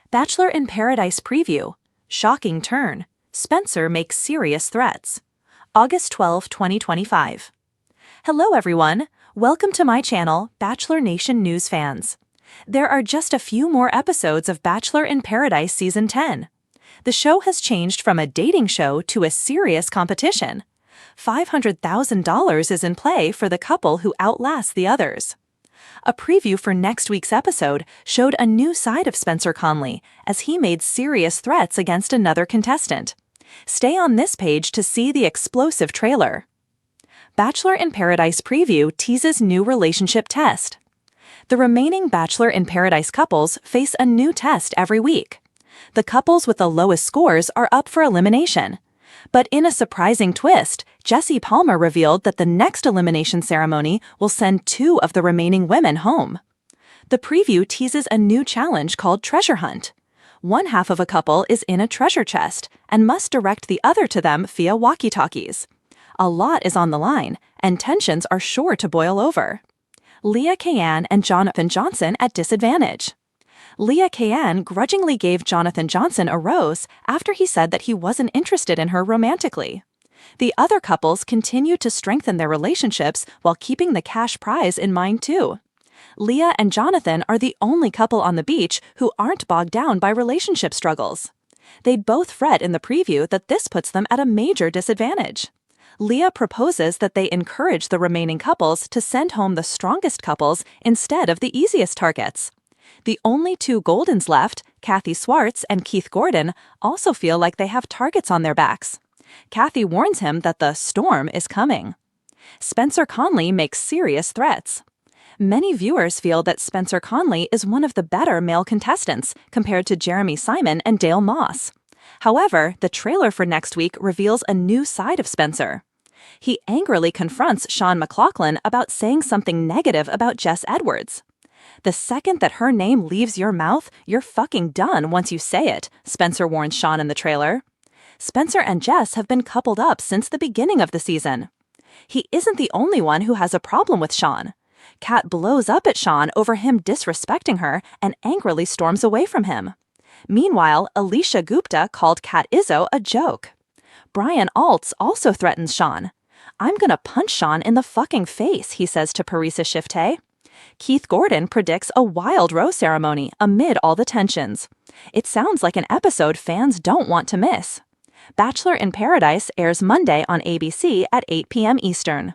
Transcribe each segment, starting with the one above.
Bachelor in Paradise preview. Shocking turn. Spencer makes serious threats. August 12, 2025. Hello everyone. Welcome to my channel, Bachelor Nation News fans. There are just a few more episodes of Bachelor in Paradise Season 10. The show has changed from a dating show to a serious competition. $500,000 is in play for the couple who outlasts the others. A preview for next week's episode showed a new side of Spencer Conley as he made serious threats against another contestant. Stay on this page to see the explosive trailer. Bachelor in Paradise preview teases new relationship test. The remaining Bachelor in Paradise couples face a new test every week. The couples with the lowest scores are up for elimination. But in a surprising twist, Jesse Palmer revealed that the next elimination ceremony will send 2 of the remaining women home. The preview teases a new challenge called Treasure Hunt. One half of a couple is in a treasure chest and must direct the other to them via walkie-talkies. A lot is on the line, and tensions are sure to boil over. Leah Kayane and Jonathan Johnson at disadvantage. Leah Kayane grudgingly gave Jonathan Johnson a rose after he said that he wasn't interested in her romantically. The other couples continue to strengthen their relationships while keeping the cash prize in mind too. Leah and Jonathan are the only couple on the beach who aren't bogged down by relationship struggles. They both fret in the preview that this puts them at a major disadvantage. Leah proposes that they encourage the remaining couples to send home the strongest couples instead of the easiest targets. The only 2 Goldens left, Kathy Swartz and Keith Gordon, also feel like they have targets on their backs. Kathy warns him that the storm is coming. Spencer Conley makes serious threats. Many viewers feel that Spencer Conley is one of the better male contestants compared to Jeremy Simon and Dale Moss. However, the trailer for next week reveals a new side of Spencer. He angrily confronts Sean McLaughlin about saying something negative about Jess Edwards. "The second that her name leaves your mouth, you're fucking done once you say it," Spencer warns Sean in the trailer. Spencer and Jess have been coupled up since the beginning of the season. He isn't the only one who has a problem with Sean. Kat blows up at Sean over him disrespecting her and angrily storms away from him. Meanwhile, Alicia Gupta called Kat Izzo a joke. Brian Altz also threatens Sean. "I'm gonna punch Sean in the fucking face," he says to Parisa Shifteh. Keith Gordon predicts a wild rose ceremony amid all the tensions. It sounds like an episode fans don't want to miss. Bachelor in Paradise airs Monday on ABC at 8 p.m. Eastern.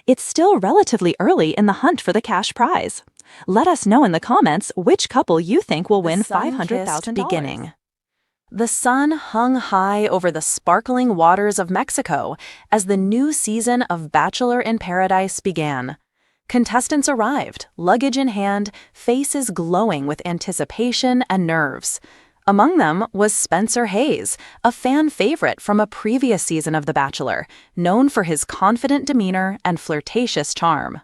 It's still relatively early in the hunt for the cash prize. Let us know in the comments which couple you think will win $500,000. Beginning. The sun hung high over the sparkling waters of Mexico as the new season of Bachelor in Paradise began. Contestants arrived, luggage in hand, faces glowing with anticipation and nerves. Among them was Spencer Hayes, a fan favorite from a previous season of The Bachelor, known for his confident demeanor and flirtatious charm.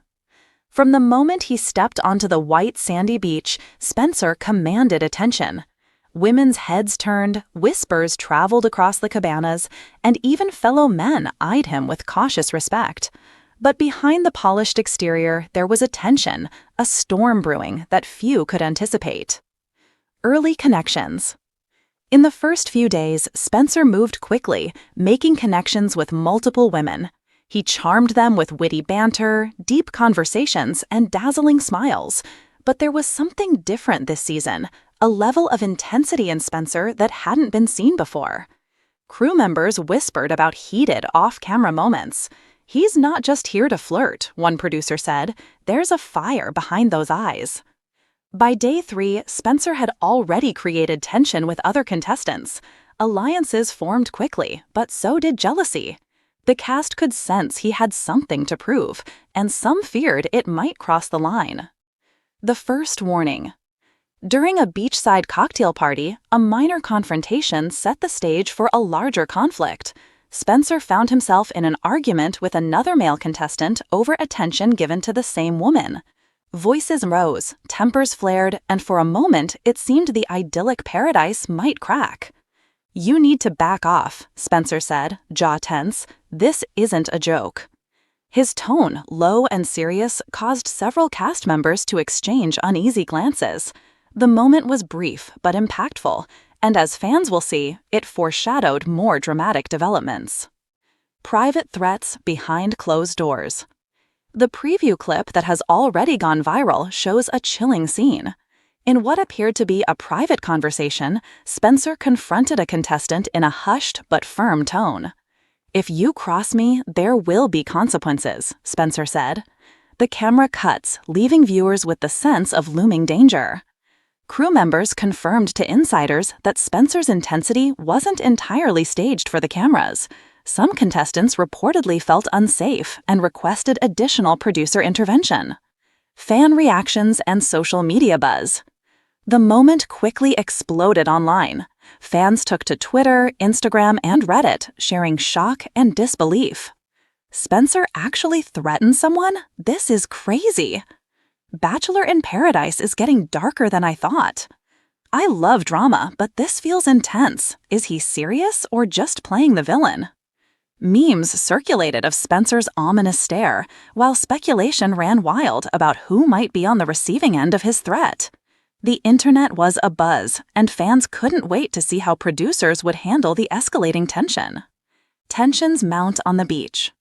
From the moment he stepped onto the white sandy beach, Spencer commanded attention. Women's heads turned, whispers traveled across the cabanas, and even fellow men eyed him with cautious respect. But behind the polished exterior, there was a tension, a storm brewing that few could anticipate. Early connections. In the first few days, Spencer moved quickly, making connections with multiple women. He charmed them with witty banter, deep conversations, and dazzling smiles. But there was something different this season, a level of intensity in Spencer that hadn't been seen before. Crew members whispered about heated off-camera moments. "He's not just here to flirt," one producer said. "There's a fire behind those eyes." By day 3, Spencer had already created tension with other contestants. Alliances formed quickly, but so did jealousy. The cast could sense he had something to prove, and some feared it might cross the line. The first warning. During a beachside cocktail party, a minor confrontation set the stage for a larger conflict. Spencer found himself in an argument with another male contestant over attention given to the same woman. Voices rose, tempers flared, and for a moment it seemed the idyllic paradise might crack. "You need to back off," Spencer said, jaw tense. "This isn't a joke." His tone, low and serious, caused several cast members to exchange uneasy glances. The moment was brief but impactful, and as fans will see, it foreshadowed more dramatic developments. Private threats behind closed doors. The preview clip that has already gone viral shows a chilling scene. In what appeared to be a private conversation, Spencer confronted a contestant in a hushed but firm tone. "If you cross me, there will be consequences," Spencer said. The camera cuts, leaving viewers with the sense of looming danger. Crew members confirmed to insiders that Spencer's intensity wasn't entirely staged for the cameras. Some contestants reportedly felt unsafe and requested additional producer intervention. Fan reactions and social media buzz. The moment quickly exploded online. Fans took to Twitter, Instagram, and Reddit, sharing shock and disbelief. Spencer actually threatened someone? This is crazy. Bachelor in Paradise is getting darker than I thought. I love drama, but this feels intense. Is he serious or just playing the villain? Memes circulated of Spencer's ominous stare, while speculation ran wild about who might be on the receiving end of his threat. The internet was abuzz, and fans couldn't wait to see how producers would handle the escalating tension. Tensions mount on the beach.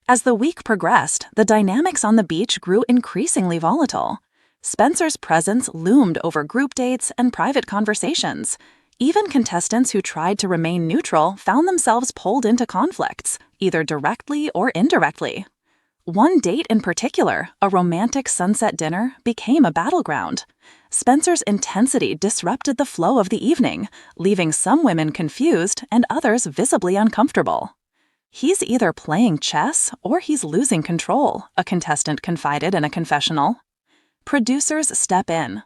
As the week progressed, the dynamics on the beach grew increasingly volatile. Spencer's presence loomed over group dates and private conversations. Even contestants who tried to remain neutral found themselves pulled into conflicts, either directly or indirectly. One date in particular, a romantic sunset dinner, became a battleground. Spencer's intensity disrupted the flow of the evening, leaving some women confused and others visibly uncomfortable. "He's either playing chess or he's losing control," a contestant confided in a confessional. Producers step in.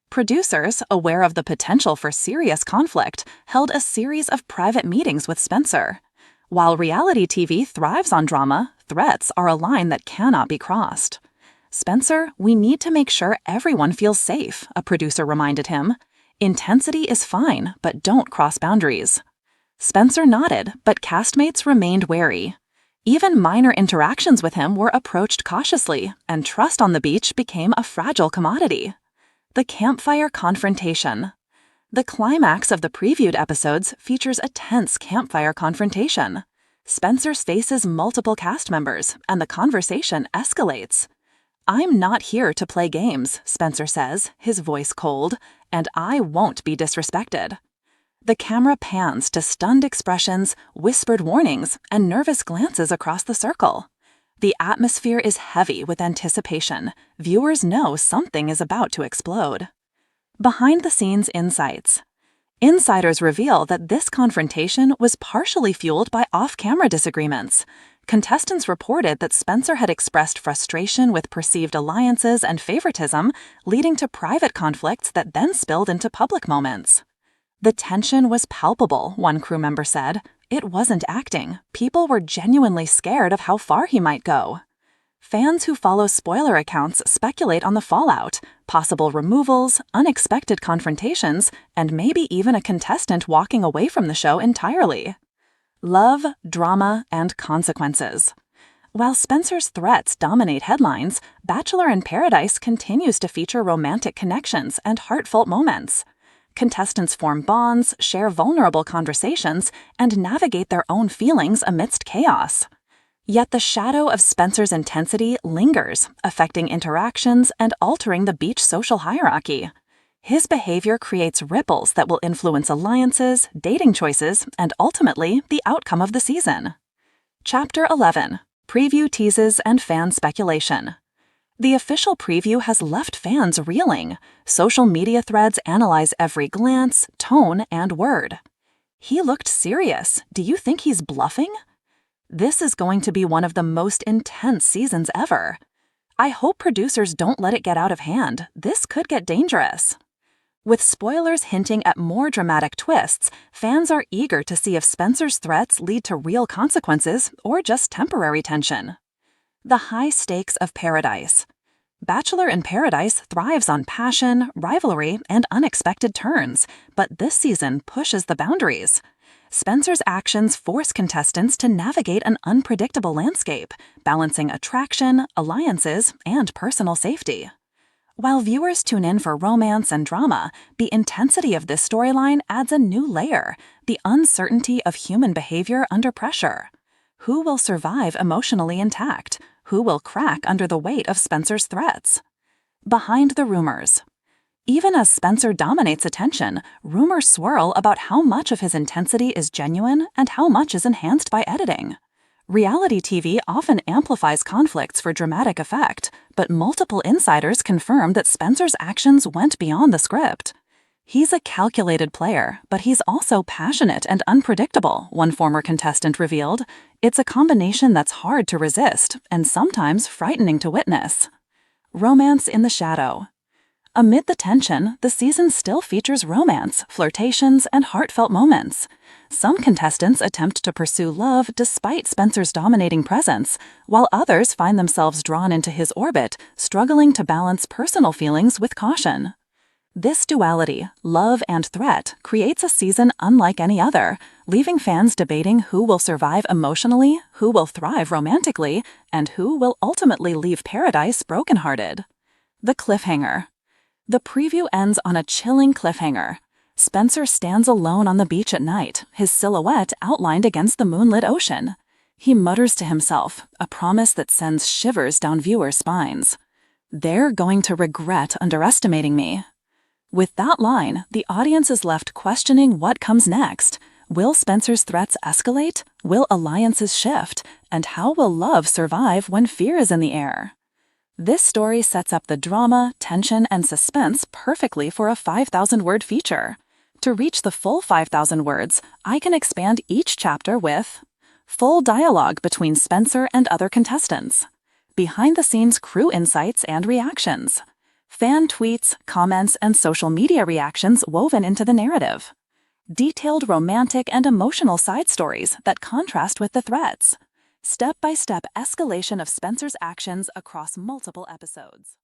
Producers, aware of the potential for serious conflict, held a series of private meetings with Spencer. While reality TV thrives on drama, threats are a line that cannot be crossed. "Spencer, we need to make sure everyone feels safe," a producer reminded him. "Intensity is fine, but don't cross boundaries." Spencer nodded, but castmates remained wary. Even minor interactions with him were approached cautiously, and trust on the beach became a fragile commodity. The campfire confrontation. The climax of the previewed episodes features a tense campfire confrontation. Spencer faces multiple cast members, and the conversation escalates. "I'm not here to play games," Spencer says, his voice cold, "and I won't be disrespected." The camera pans to stunned expressions, whispered warnings, and nervous glances across the circle. The atmosphere is heavy with anticipation. Viewers know something is about to explode. Behind-the-scenes insights. Insiders reveal that this confrontation was partially fueled by off-camera disagreements. Contestants reported that Spencer had expressed frustration with perceived alliances and favoritism, leading to private conflicts that then spilled into public moments. "The tension was palpable," one crew member said. "It wasn't acting. People were genuinely scared of how far he might go." Fans who follow spoiler accounts speculate on the fallout, possible removals, unexpected confrontations, and maybe even a contestant walking away from the show entirely. Love, drama, and consequences. While Spencer's threats dominate headlines, Bachelor in Paradise continues to feature romantic connections and heartfelt moments. Contestants form bonds, share vulnerable conversations, and navigate their own feelings amidst chaos. Yet the shadow of Spencer's intensity lingers, affecting interactions and altering the beach social hierarchy. His behavior creates ripples that will influence alliances, dating choices, and ultimately the outcome of the season. Chapter 11. Preview teases and fan speculation. The official preview has left fans reeling. Social media threads analyze every glance, tone, and word. "He looked serious. Do you think he's bluffing?" This is going to be one of the most intense seasons ever. I hope producers don't let it get out of hand. This could get dangerous. With spoilers hinting at more dramatic twists, fans are eager to see if Spencer's threats lead to real consequences or just temporary tension. The high stakes of Paradise. Bachelor in Paradise thrives on passion, rivalry, and unexpected turns, but this season pushes the boundaries. Spencer's actions force contestants to navigate an unpredictable landscape, balancing attraction, alliances, and personal safety. While viewers tune in for romance and drama, the intensity of this storyline adds a new layer: the uncertainty of human behavior under pressure. Who will survive emotionally intact? Who will crack under the weight of Spencer's threats? Behind the rumors. Even as Spencer dominates attention, rumors swirl about how much of his intensity is genuine and how much is enhanced by editing. Reality TV often amplifies conflicts for dramatic effect, but multiple insiders confirm that Spencer's actions went beyond the script. He's a calculated player, but he's also passionate and unpredictable, one former contestant revealed. It's a combination that's hard to resist and sometimes frightening to witness. Romance in the shadow. Amid the tension, the season still features romance, flirtations, and heartfelt moments. Some contestants attempt to pursue love despite Spencer's dominating presence, while others find themselves drawn into his orbit, struggling to balance personal feelings with caution. This duality, love and threat, creates a season unlike any other, leaving fans debating who will survive emotionally, who will thrive romantically, and who will ultimately leave paradise brokenhearted. The cliffhanger. The preview ends on a chilling cliffhanger. Spencer stands alone on the beach at night, his silhouette outlined against the moonlit ocean. He mutters to himself, a promise that sends shivers down viewers' spines. "They're going to regret underestimating me." With that line, the audience is left questioning what comes next. Will Spencer's threats escalate? Will alliances shift? And how will love survive when fear is in the air? This story sets up the drama, tension, and suspense perfectly for a 5,000-word feature. To reach the full 5,000 words, I can expand each chapter with full dialogue between Spencer and other contestants, behind-the-scenes crew insights and reactions, fan tweets, comments, and social media reactions woven into the narrative, detailed romantic and emotional side stories that contrast with the threats, step-by-step escalation of Spencer's actions across multiple episodes.